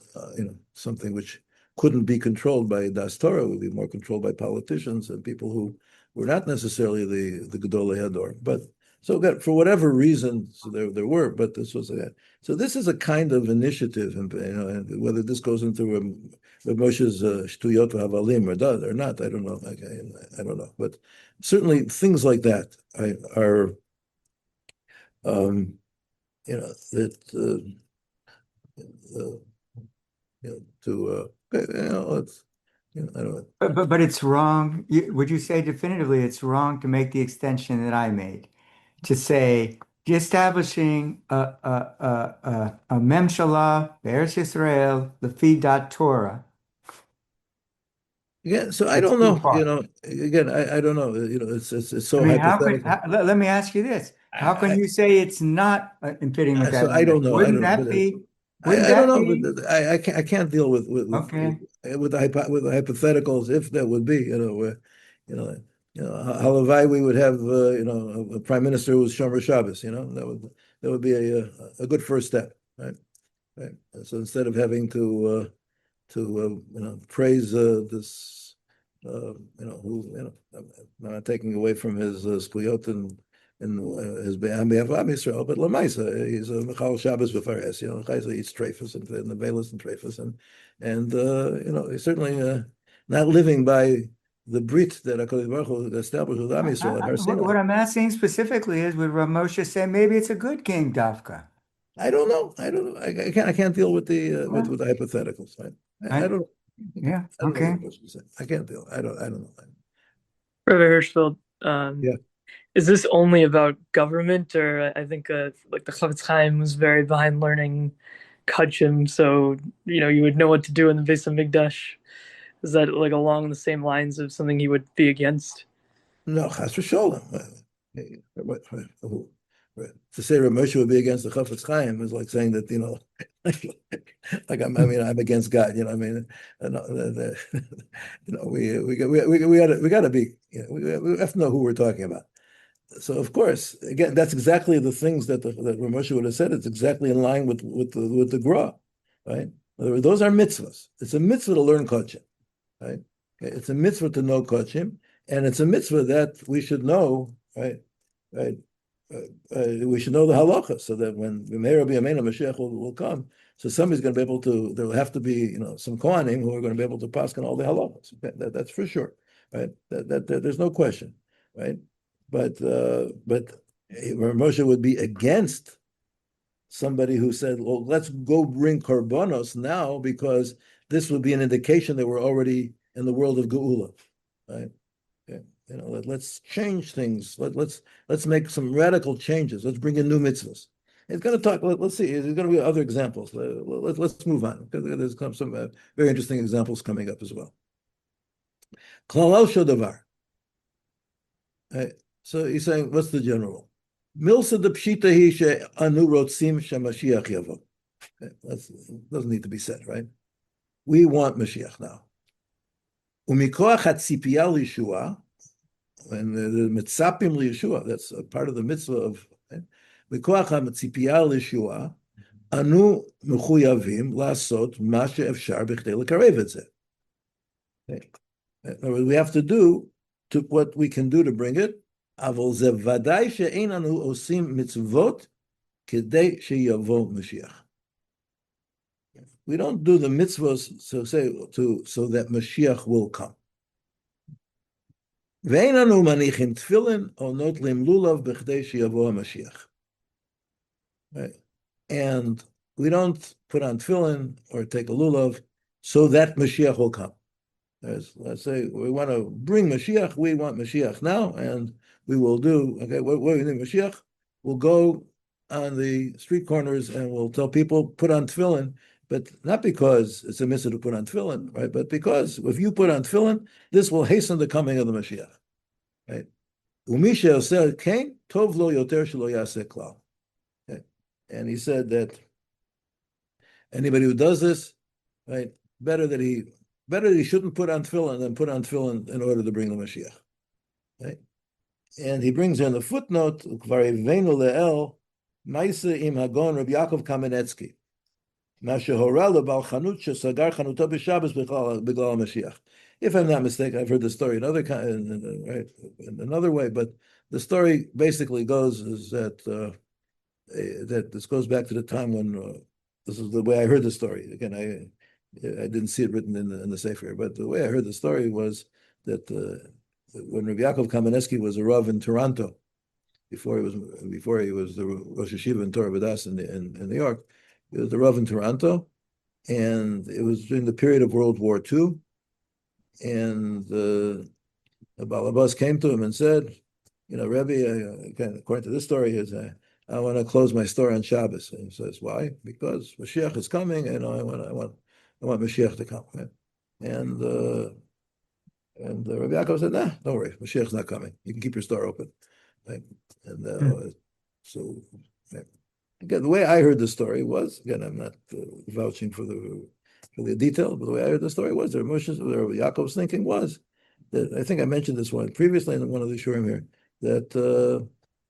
something which couldn't be controlled by Das Torah, would be more controlled by politicians and people who were not necessarily the Gedolei Hador. But so for whatever reason, so there were, but this was that. So this is a kind of initiative, and whether this goes into Rav Moshe's Shtuyot Havalim or not, I don't know. I don't know, but certainly things like that are I don't know. But it's wrong. Would you say definitively it's wrong to make the extension that I made, to say establishing a memshalah Be'eretz Yisrael lefi Torah? Yeah, so I don't know. Again, I don't know. It's so hypothetical. Let me ask you this: how can you say it's not in fitting with that? So I don't know. Wouldn't that be? I don't know, but I can't deal with Okay. with the hypotheticals, if that would be, where halavai we would have a prime minister who was Shomer Shabbos, that would be a good first step, right? Right. So instead of having to praise this, who I'm not taking away from his skuyot and his on behalf of Am Yisrael, but Lamaisa, he's a Mechal Shabbos V'Fares, Chayza eats treifas and the Velas and treifas, and he's certainly not living by the brit that HaKadosh Baruch Hu established with Am Yisrael at Har Sinai. What I'm asking specifically is, would Rav Moshe say maybe it's a good king, Dafka? I don't know. I can't deal with the with the hypotheticals. I don't know. Yeah. I don't know Okay. what I'm supposed to say. I can't deal. I don't know. Rabbi Hirshfeld, Yeah. is this only about government, or I think like the Chavetz Chaim was very behind learning Kachim, so you would know what to do in the Beis Hamikdash. Is that like along the same lines of something he would be against? No, Chas v'Sholem. Right. To say Rav Moshe would be against the Chafetz Chaim is like saying that, like I'm against God. I mean, we got to be. We have to know who we're talking about. So of course, again, that's exactly the things that Rav Moshe would have said. It's exactly in line with the Gra, right? Those are mitzvahs. It's a mitzvah to learn kodshim, right? It's a mitzvah to know kodshim, and it's a mitzvah that we should know, right? Right. We should know the halacha, so that when Rabbi Mashiach will come, so somebody's going to be able to. There will have to be, some kohanim who are going to be able to pass on all the halachas. That's for sure, right? That there's no question, right? But Moshe would be against somebody who said, "Well, let's go bring korbanos now because this would be an indication that we're already in the world of Geula," right? Let's change things. Let's make some radical changes. Let's bring in new mitzvahs. It's going to talk. Let's see. There's going to be other examples. Let's move on because there's some very interesting examples coming up as well. Klal shodavar. So he's saying, what's the general? Milsa de pshita hi she'anu rotzim shemashiach yavo. Doesn't need to be said, right? We want Mashiach now. Umikoach hatzipiyah liyeshua. And the mitzapim liyeshua, that's a part of the mitzvah of Mikoach hatzipiyah liyeshua, anu mechuyavim lasot ma she'efshar b'chdei lekarev et zeh. We have to do what we can do to bring it. Avol ze vaday she'ein anu osim mitzvot kedei sheyavo Mashiach. We don't do the mitzvahs so that Mashiach will come. Ve'ein anu manichim tefillin o notlim lulav b'chdei sheyavo Mashiach. Right, and we don't put on tefillin or take a lulav so that Mashiach will come. Let's say we want to bring Mashiach, we want Mashiach now, and we will do, okay, what do you think, Mashiach? We'll go on the street corners and we'll tell people, put on tefillin, but not because it's a mitzvah to put on tefillin, right? But because if you put on tefillin, this will hasten the coming of the Mashiach, right? Umisha oseh kain, tov lo yoter shelo yaseh klal. And he said that anybody who does this, right, better that he shouldn't put on tefillin than put on tefillin in order to bring the Mashiach, right? And he brings in the footnote, Kvarivenu le'el, Maisa im hagon Rabbi Yaakov Kamenetsky, Masha horel bal chanut shesagar chanuto b'Shabbos b'glal Mashiach. If I'm not mistaken, I've heard the story in another way, but the story basically goes is that that this goes back to the time when this is the way I heard the story. Again, I didn't see it written in the Sefer, but the way I heard the story was that when Rabbi Yaakov Kamenetsky was a Rav in Toronto, before he was the Rosh Yeshiva in Torah B'das in New York, he was the Rav in Toronto, and it was during the period of World War II, and the Balabas came to him and said, Rebbe, according to this story, I want to close my store on Shabbos. And he says, why? Because Mashiach is coming, and I want Mashiach to come. Right? And Rabbi Yaakov said, nah, don't worry, Mashiach's not coming. You can keep your store open. Right? And so, right. Again, the way I heard the story was, again, I'm not vouching for the detail, but the way I heard the story was, Rabbi Yaakov's thinking was that, I think I mentioned this one previously in one of the shurim here, that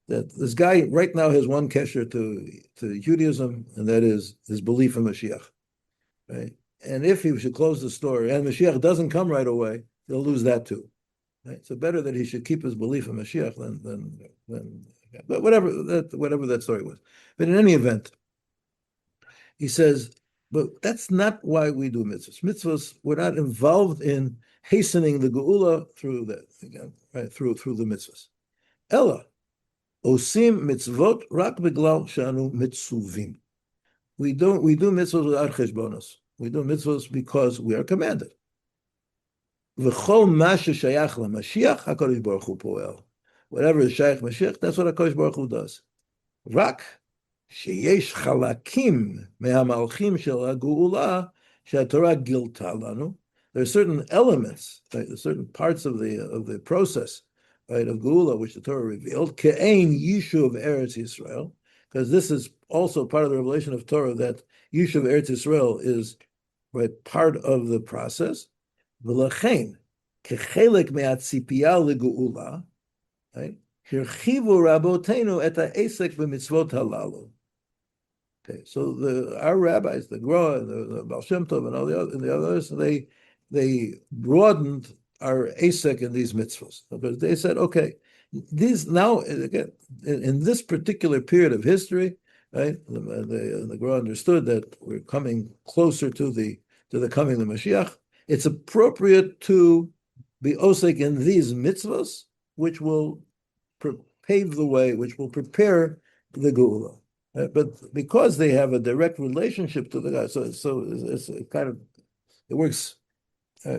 this guy right now has one kesher to Judaism, and that is his belief in Mashiach. Right? And if he should close the store and Mashiach doesn't come right away, he'll lose that too. Right? So better that he should keep his belief in Mashiach than but whatever that story was. But in any event, he says, but that's not why we do mitzvahs. Mitzvahs, we're not involved in hastening the geula through that, again, right, through the mitzvahs. Ella, osim mitzvot rak beglal shanu mitzuvim. We do mitzvahs without cheshbonos. We do mitzvahs because we are commanded. V'chol ma sheshayach laMashiach, HaKadosh Baruch Hu poel. Whatever is shayach Mashiach, that's what HaKadosh Baruch Hu does. Rak sheyesh chalakim mehamalchim shel ha'geula she'aTorah gilta lanu. There are certain elements, right, certain parts of the process right, of Geula, which the Torah revealed, Ke'ein Yishuv Eretz Yisrael, because this is also part of the revelation of Torah that Yishuv Eretz Yisrael is right part of the process. V'lachein kechelek me'atzipiyah legeula, right? Hirchivu rabotenu et ha'esek b'mitzvot halalu. Okay, so our rabbis, the Gra, the Baal Shem Tov, and all the others, they broadened our asek in these mitzvahs because they said, okay, these now again in this particular period of history, right? The Gra understood that we're coming closer to the coming of the Mashiach. It's appropriate to be osek in these mitzvahs, which will pave the way, which will prepare the Geula. But because they have a direct relationship to the God, so it's kind of, it works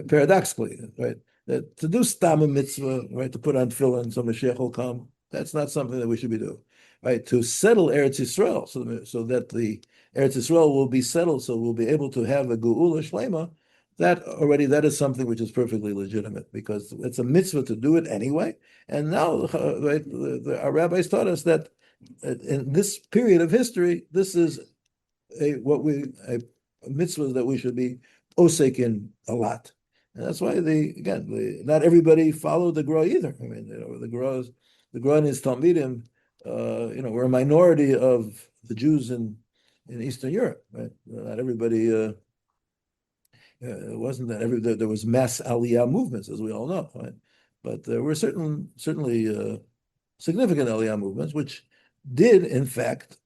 paradoxically, right? That to do stam a mitzvah, right, to put on tefillin so Mashiach will come, that's not something that we should be doing, right? To settle Eretz Yisrael, so that the Eretz Yisrael will be settled, so we'll be able to have a Geula Shlema, that is something which is perfectly legitimate because it's a mitzvah to do it anyway. And now, right, our rabbis taught us that in this period of history, this is a mitzvah that we should be osek in a lot. And that's why not everybody followed the Gra either. I mean, the Gra and his Talmidim, were a minority of the Jews in Eastern Europe, right? Not everybody. It wasn't that there was mass Aliyah movements, as we all know, right? But there were certainly significant Aliyah movements, which did, in fact,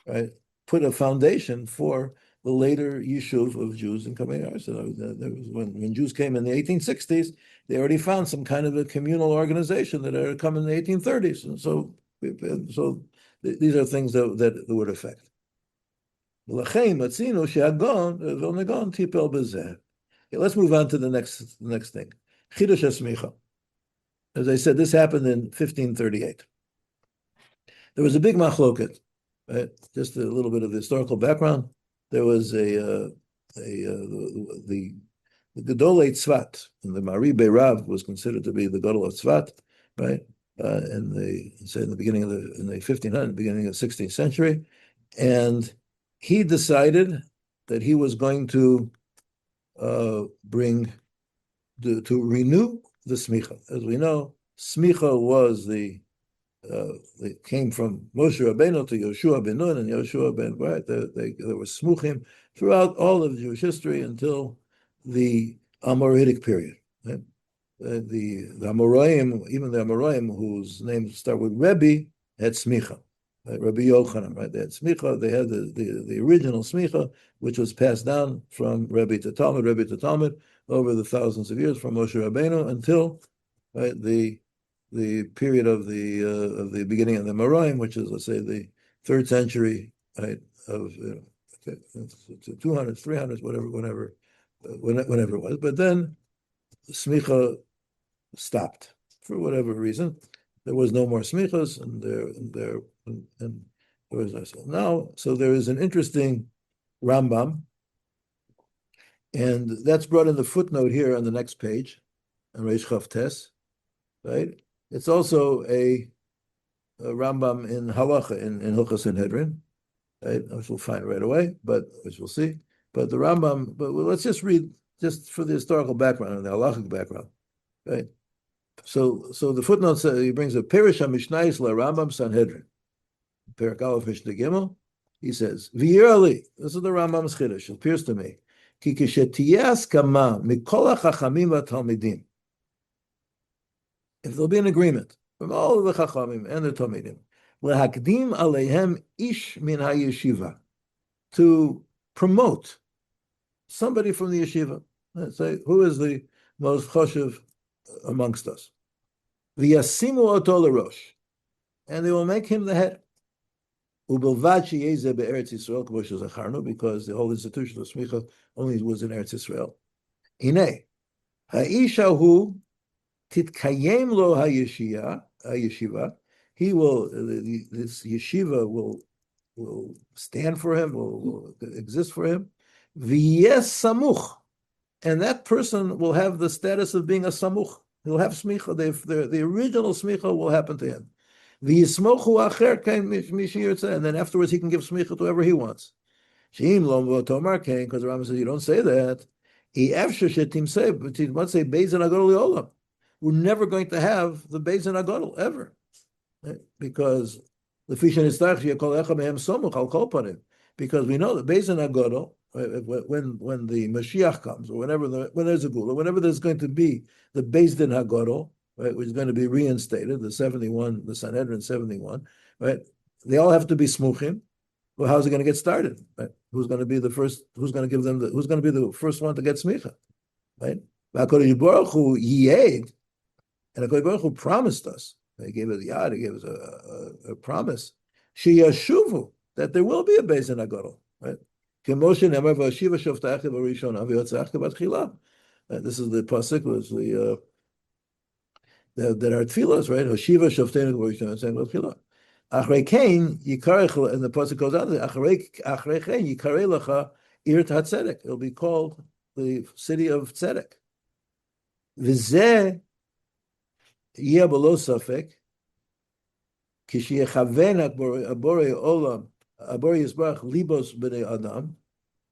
right, put a foundation for the later Yishuv of Jews in coming out. So there was when Jews came in the 1860s, they already found some kind of a communal organization that had come in the 1830s, and so these are things that would affect. Let's move on to the next thing. Chidush HaSmicha. As I said, this happened in 1538. There was a big machloket, right? Just a little bit of historical background. There was the Gedolei Tzvat, and the Mari Beirav was considered to be the Gadol of Tzvat, right? In the 1500s, beginning of the 16th century, and he decided that he was going to renew the smicha. As we know, smicha was it came from Moshe Rabbeinu to Yoshua ben Nun and Yoshua ben, right? There was smuchim throughout all of Jewish history until the Amoraic period. Right? The Amoraim, even the Amoraim, whose names start with Rebbe, had smicha. Right? Rabbi Yochanan, right? They had smicha. They had the original smicha, which was passed down from Rebbe to Talmud, over the thousands of years from Moshe Rabbeinu until, right, the period of the beginning of the Amoraim, which is, let's say, the 3rd century, right, of 200s, 300s, whenever it was. But then the smicha stopped for whatever reason. There was no more smichas, and there was now. So there is an interesting Rambam, and that's brought in the footnote here on the next page, on Reish Chav Tes, right? It's also a Rambam in Halacha in Hilchos Sanhedrin, right? Which we'll find right away, but which we'll see. But the Rambam, let's just read just for the historical background and the halachic background, right? So the footnote says, he brings a Perish HaMishnayis LaRambam Sanhedrin, Perak Aleph Mishnah Gimel. He says, "V'yirali." This is the Rambam's chiddush. It appears to me, Ki kishetiyeh haskama mikol hachachamim v'talmidim. If there'll be an agreement from all of the chachamim and the talmidim, lehakdim aleihem ish min hayeshiva, to promote somebody from the yeshiva. Let's say, who is the most choshev amongst us? V'yasimu oto l'rosh, and they will make him the head. Ubilvad sheyezeh be'eretz Yisrael k'mo shezacharnu, because the whole institution of smicha only was in Eretz Yisrael. Hinei ha'ishahu titkayem lo hayeshiva. He will, this yeshiva will stand for him, will exist for him. V'yes samuch, and that person will have the status of being a samuch. He'll have smicha. The original smicha will happen to him. V'yismochu acher kain mishi yirtzeh, and then afterwards he can give smicha to whoever he wants. Sheim lo v'tomar kain, because the Rambam says you don't say that. Efshar shetim say, but he must say beis and agadol yolam. We're never going to have the beis and agadol ever, right? Because the fishan istach yekol echa mehem somuch al kol panim. Because we know that beis and agadol, when the Moshiach comes, or when there's a Geula, whenever there's going to be the Beis Din HaGadol, right, which is going to be reinstated, the Sanhedrin 71, right, they all have to be smuchim. Well, how's it going to get started? Right? Who's going to be the first? Who's going to give them? Who's going to be the first one to get smicha? Right? HaKadosh Baruch Hu yiyed, and HaKadosh Baruch Hu promised us. He gave us yad. He gave us a promise. Sheyashuvu, that there will be a Beis Din HaGadol, right? This is the pasuk was that are tefillas, right? Hoshiva shofteinu v'rishon saying tefillah. Achrei kain yikarech, and the pasuk goes on. Achrei kain yikarei lecha ir tzedek. It'll be called the city of tzedek. V'zeh yeh b'lo safek kishiyechaven aborei olam. Abori Yisbarach libos b'nei adam,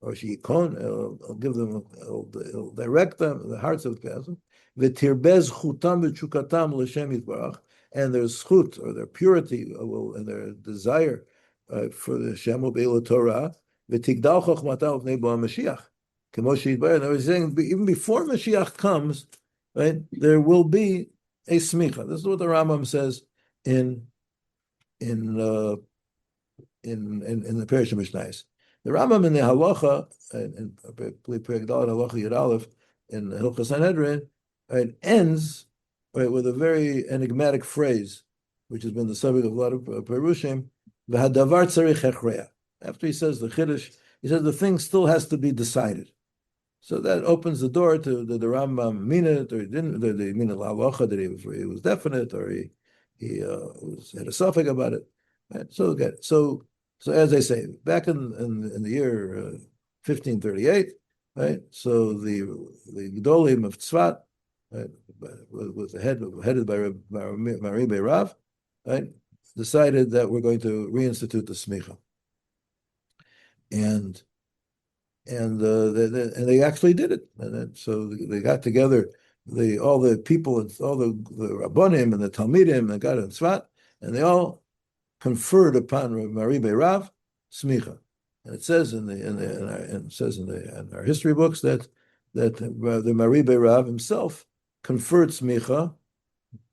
or sheikon, he'll give them, he'll direct them, the hearts of the person. V'tirbez chutam v'chukatam l'Shem Yisbarach, and their schut, or their purity, and their desire for the Shem will be the Torah. V'tigdal chochmatam v'nei bo Mashiach. K'moshe Yisbarach. And I was saying, even before Mashiach comes, right, there will be a smicha. This is what the Rambam says in the Perish Mishnayos. The Rambam in the Halacha, in Perek Dalet Halacha Yud Aleph, in Hilchos Sanhedrin, it ends with a very enigmatic phrase, which has been the subject of a lot of Perushim, V'hadavar tzarich hechreya. After he says the Chiddush, he says the thing still has to be decided. So that opens the door to the Rambam mean it, or he didn't, the mean it Halacha, that he was definite, or he had a suffix about it. Right? So again, so as I say, back in the year 1538, right? So the Gedolim of Tzfat, right, headed by Rabbi Rav, right, decided that we're going to reinstitute the smicha, and they actually did it, and then, so they got together all the people and all the Rabbonim and the Talmidim and got in Tzfat, and they all conferred upon Rabbi Rav smicha, and it says in our history books that the Rabbi Rav himself conferred smicha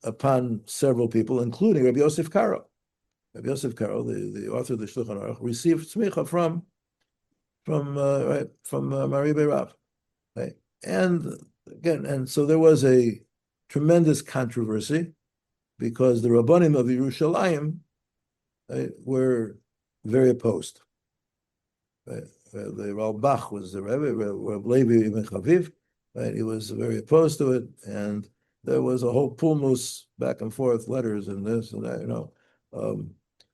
upon several people, including Rabbi Yosef Karo. Rabbi Yosef Karo, the author of the Shulchan Aruch, received smicha from Rabbi Rav, right? And again, and so there was a tremendous controversy because the Rabbanim of Yerushalayim, right, were very opposed. Right? The Ralbach was the Rebbe, Reb Levi Ibn Chaviv, right? He was very opposed to it, and there was a whole pulmus back and forth, letters and this and that.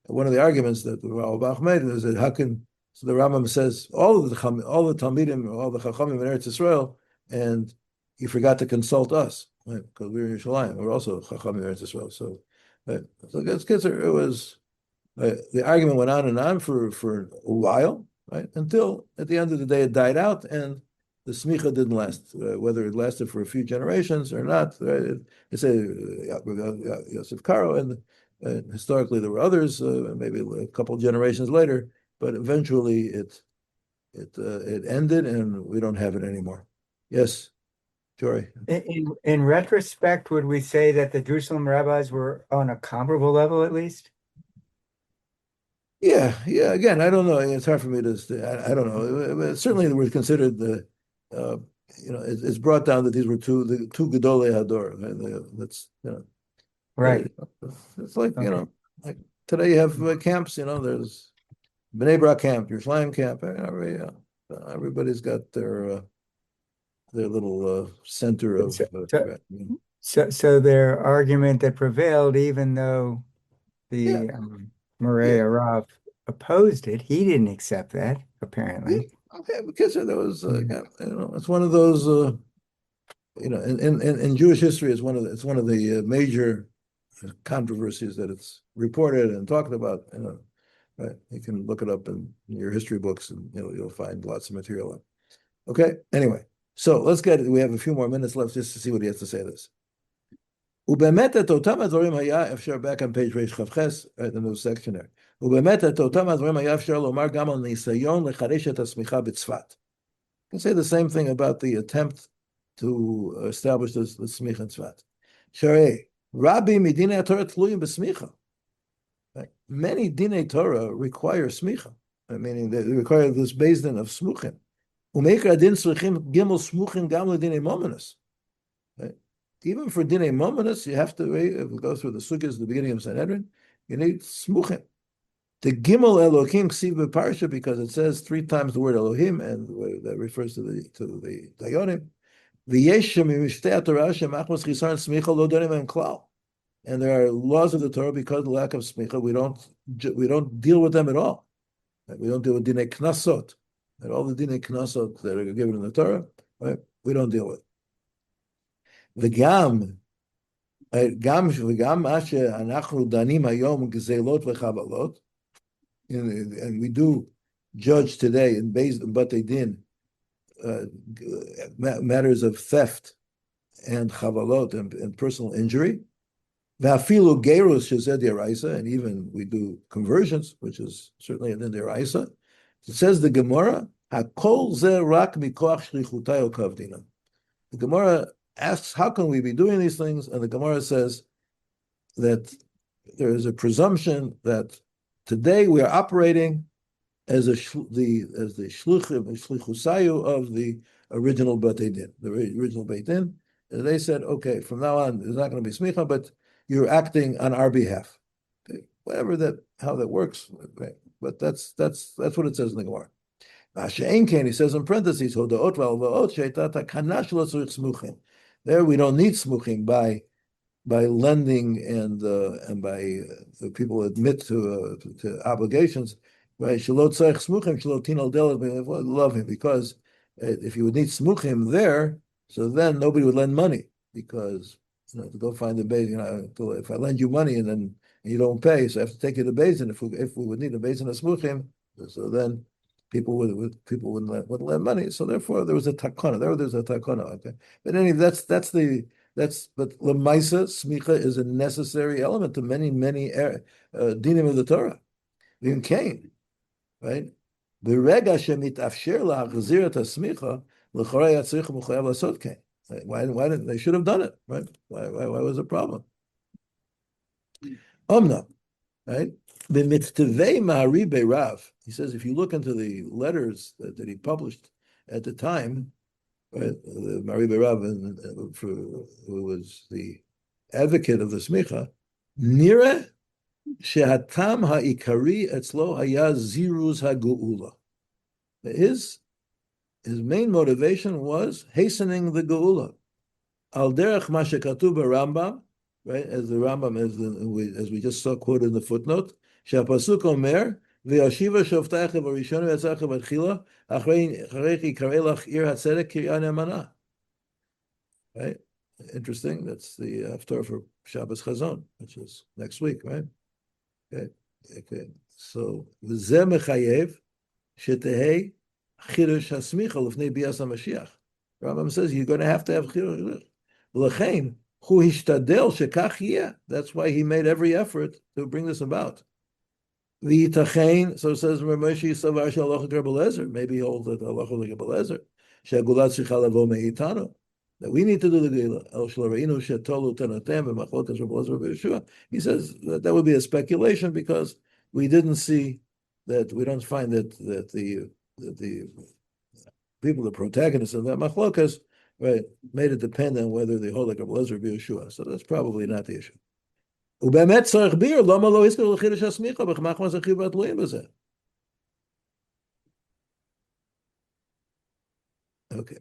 One of the arguments that the Ralbach made is that how can, so the Rambam says all the Talmidim, all the Chachamim in Eretz Yisrael, and you forgot to consult us, right? Because we were in Yerushalayim, we're also Chachamim in Eretz Yisrael. So it was. The argument went on and on for a while, right? Until at the end of the day it died out, and the smicha didn't last. Whether it lasted for a few generations or not, right? It's Yosef Karo, and historically there were others, maybe a couple generations later, but eventually it ended, and we don't have it anymore. Yes, Jory. In retrospect, would we say that the Jerusalem rabbis were on a comparable level, at least? Yeah. Again, I don't know. It's hard for me to say. I don't know. Certainly, they were considered it's brought down that these were two Gedolei Hador. That's right. It's like like today you have camps. There's Bnei Brak camp, Yerushalayim camp. Everybody's got their little center of. So their argument that prevailed, even though the Murray Rav opposed it, he didn't accept that, apparently. Okay, because there was, it's one of those in Jewish history, it's one of the major controversies that it's reported and talked about. Right? You can look it up in your history books, and you'll find lots of material. Okay. Anyway, so let's get it. We have a few more minutes left just to see what he has to say. This. ובאמת את אותם הדברים היה אפשר back on page רח"ח, right, the new section there. ובאמת את אותם הדברים היה אפשר לומר גם על ניסיון לחדש את הסמיכה בצפת. You can say the same thing about the attempt to establish the smicha in Tzfat. שהרי רבים מדיני התורה תלויים בסמיכה. Many dinei Torah require smicha, meaning they require this bezdin of smuchim. Umeikar adin tzrichim gimel smuchim gam ledinei mominus. Even for dinei mominus, you have to go through the sukkahs at the beginning of Sanhedrin. You need smuchim. The gimel Elohim ksiv b'parsha because it says 3 times the word Elohim, and that refers to the Dayonim. V'yesh mishtei Torah shemachmas chisaron smicha lo donim en klal. And there are laws of the Torah because of the lack of smicha, we don't deal with them at all. We don't deal with dinei knasot. And all the dinei knasot that are given in the Torah, right? We don't deal with. V'gam מה שאנחנו דנים היום גזלות וחבלות, and we do judge today in Batei Din matters of theft and chavalot and personal injury. V'afilu gerus shezeh deraisa, and even we do conversions, which is certainly an deraisa. It says the Gemara, hakol zeh rak mikoach shlichutai kavdina. The Gemara asks, how can we be doing these things? And the Gemara says that there is a presumption that today we are operating as the shlichusayu of the original Batei Din, the original Beit Din. And they said, okay, from now on, there's not going to be smicha, but you're acting on our behalf. Okay. How that works, okay. But that's what it says in the Gemara. He says in parentheses, there we don't need smuchim by lending and by people admit to obligations. Right? Love him, because if you would need smuchim there, so then nobody would lend money, because to go find the base, if I lend you money and you don't pay, so I have to take you to basin. If we would need a basin of smuchim, so then people wouldn't lend money. So therefore, there was a takana. There's a takana. Okay, but anyway, but lemaisa smicha is a necessary element to many dinim of the Torah. In Cain, right? B'rega shemitafsher la'achzir et hasmicha l'chorei yatzrich u'mechayav lasot Cain. Why didn't they should have done it, right? Why was it a problem? Omna, right? B'mitztevei ma'ari be'rav. He says if you look into the letters that he published at the time, right, the Ma'ari be'rav, who was the advocate of the smicha, nira shehatam ha'ikari etzlo haya ziruz ha'geula. His main motivation was hastening the geula. Al derech ma shekatuv b'Rambam, right? As the Rambam, as we just saw quoted in the footnote, she'apasuk omer v'yashiva shoftecha v'rishonu yatzacha v'tchila achrei yikarei lach ir hatzedek kirya ne'emana. Right? Interesting. That's the haftarah for Shabbos Chazon, which is next week, right? Okay. So v'zeh mechayev shetehei chirush hasmicha l'fnei bias haMashiach. Rambam says you're going to have chirush. L'chein hu hishtadel shekach yeh. That's why he made every effort to bring this about. V'yitachein, so it says Rameshi Savar Shaloch Rabbi Lezer. Maybe he holds that Halacha like Rabbi Lezer. Shegulat tzricha lavo meitanu. That we need to do the Geula. El shloreinu shetolu tanatem v'machlokas Rabbi Lezer v'Yeshua. He says that would be a speculation because we didn't see that, we don't find that the people, the protagonists of that machlokas, right, made it depend on whether they hold like Rabbi Lezer v'Yeshua. So that's probably not the issue. ובאמת צריך ביר, למה לא הזכיר לחידוש הסמיכה, בכמה זכיר והתלויים בזה? Okay.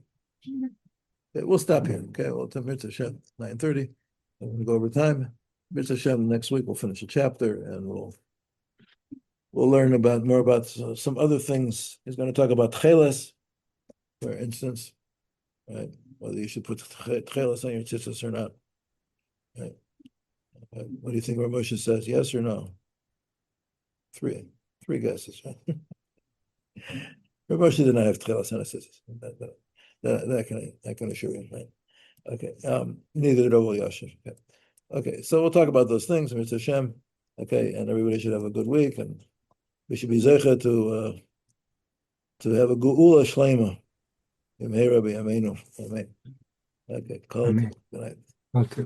We'll stop here. Okay, well, to Mitzvah Hashem, 9:30. I'm going to go over time. Mitzvah Hashem, next week we'll finish a chapter and we'll learn more about some other things. He's going to talk about Cheles, for instance, right? whether you should put tchelas on your tzitzis or not. Right. What do you think Rabbi Moshe says? Yes or no? Three guesses, right? Rabbi Moshe did not have tchelas on his tzitzis. That can assure you, right? Okay. Neither did Rabbi Yashiv. Okay. So we'll talk about those things, Mr. Hashem. Okay, and everybody should have a good week, and we should be zecher to have a geula shleima. Amen. Okay. Call. Good night. Okay.